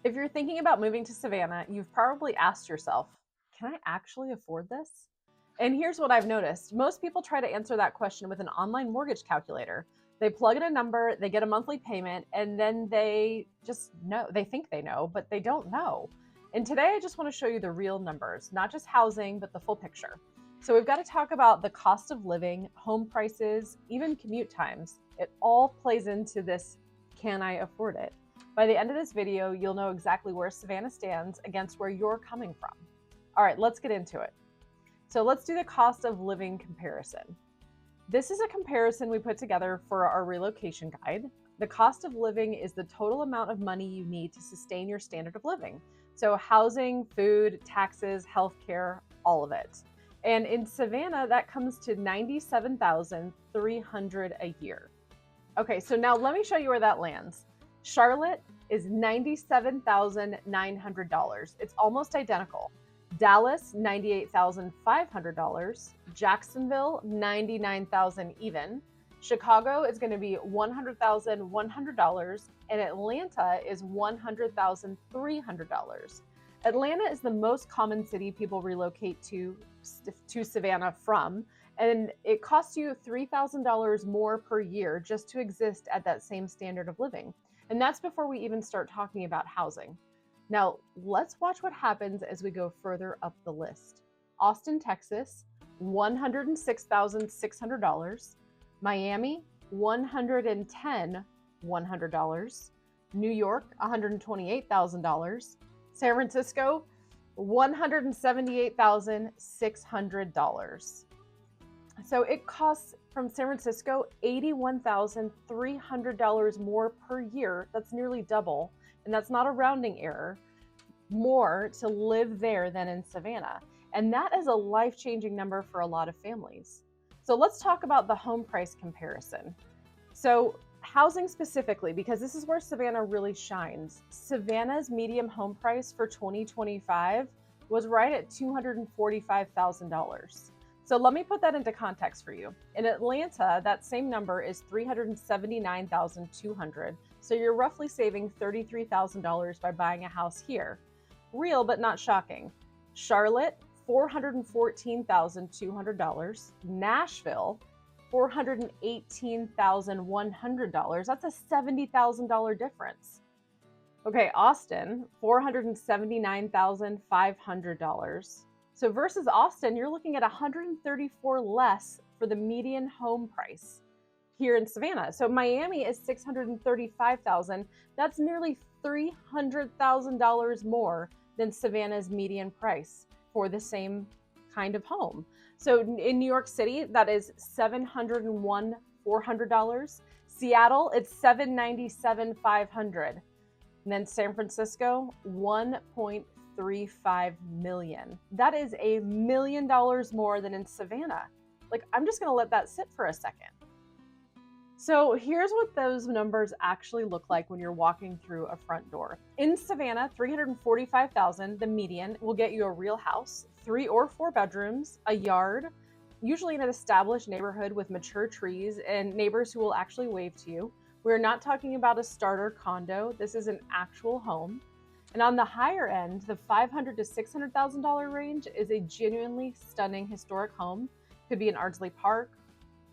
If you're thinking about moving to Savannah, you've probably asked yourself, can I actually afford this? And here's what I've noticed. Most people try to answer that question with an online mortgage calculator. They plug in a number, they get a monthly payment, and then they just know. They think they know, but they don't know. And today I just want to show you the real numbers, not just housing, but the full picture. So we've got to talk about the cost of living, home prices, even commute times. It all plays into this, can I afford it? By the end of this video, you'll know exactly where Savannah stands against where you're coming from. All right, let's get into it. So let's do the cost of living comparison. This is a comparison we put together for our relocation guide. The cost of living is the total amount of money you need to sustain your standard of living. So housing, food, taxes, healthcare, all of it. And in Savannah, that comes to $97,300 a year. Okay, so now let me show you where that lands. Charlotte is $97,900. It's almost identical. Dallas, $98,500. Jacksonville, $99,000 even. Chicago is going to be $100,100, and Atlanta is $100,300. Atlanta is the most common city people relocate to Savannah from, and it costs you $3,000 more per year just to exist at that same standard of living. And that's before we even start talking about housing. Now, let's watch what happens as we go further up the list. Austin, Texas, $106,600. Miami, $110,100. New York, $128,000. San Francisco, $178,600. So it costs from San Francisco $81,300 more per year. That's nearly double, and that's not a rounding error, more to live there than in Savannah. And that is a life-changing number for a lot of families. So let's talk about the home price comparison. So housing specifically, because this is where Savannah really shines. Savannah's median home price for 2025 was right at $245,000. So let me put that into context for you. In Atlanta, that same number is $379,200. So you're roughly saving $33,000 by buying a house here. Real, but not shocking. Charlotte, $414,200. Nashville, $418,100. That's a $70,000 difference. Okay, Austin, $479,500. So versus Austin, you're looking at $134 less for the median home price here in Savannah. So Miami is $635,000. That's nearly $300,000 more than Savannah's median price for the same kind of home. So in New York City, that is $701,400. Seattle, it's $797,500. And then San Francisco, $1.35 million. That is $1 million more than in Savannah. Like, I'm just gonna let that sit for a second. So here's what those numbers actually look like when you're walking through a front door. In Savannah, $345,000, the median, will get you a real house, 3 or 4 bedrooms, a yard, usually in an established neighborhood with mature trees and neighbors who will actually wave to you. We're not talking about a starter condo. This is an actual home. And on the higher end, the $500,000 to $600,000 range is a genuinely stunning historic home. Could be an Ardsley Park,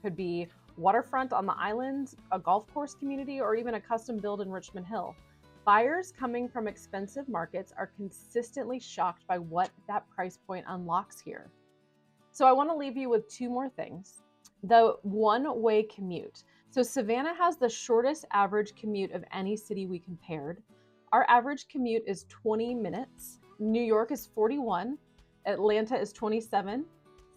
could be waterfront on the island, a golf course community, or even a custom build in Richmond Hill. Buyers coming from expensive markets are consistently shocked by what that price point unlocks here. So I want to leave you with 2 more things. The one-way commute. So Savannah has the shortest average commute of any city we compared. Our average commute is 20 minutes. New York is 41. Atlanta is 27.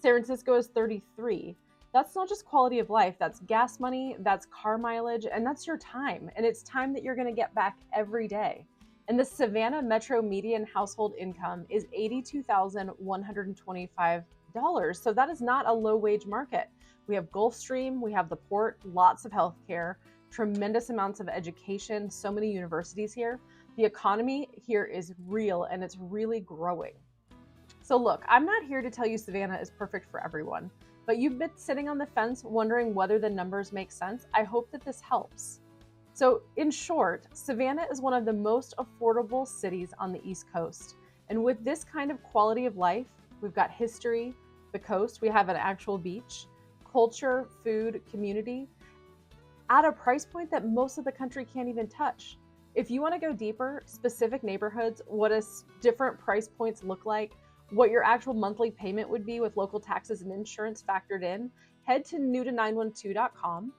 San Francisco is 33. That's not just quality of life, that's gas money, that's car mileage, and that's your time. And it's time that you're gonna get back every day. And the Savannah Metro median household income is $82,125. So that is not a low wage market. We have Gulfstream, we have the port, lots of healthcare, tremendous amounts of education, so many universities here. The economy here is real and it's really growing. So look, I'm not here to tell you Savannah is perfect for everyone, but you've been sitting on the fence wondering whether the numbers make sense. I hope that this helps. So, in short, Savannah is one of the most affordable cities on the East Coast. And with this kind of quality of life, we've got history, the coast, we have an actual beach, culture, food, community, at a price point that most of the country can't even touch. If you want to go deeper, specific neighborhoods, what different price points look like, what your actual monthly payment would be with local taxes and insurance factored in, head to new912.com.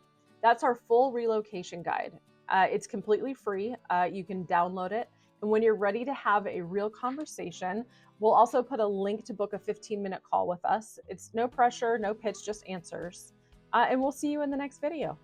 That's our full relocation guide. It's completely free. You can download it. And when you're ready to have a real conversation, we'll also put a link to book a 15-minute call with us. It's no pressure, no pitch, just answers. And we'll see you in the next video.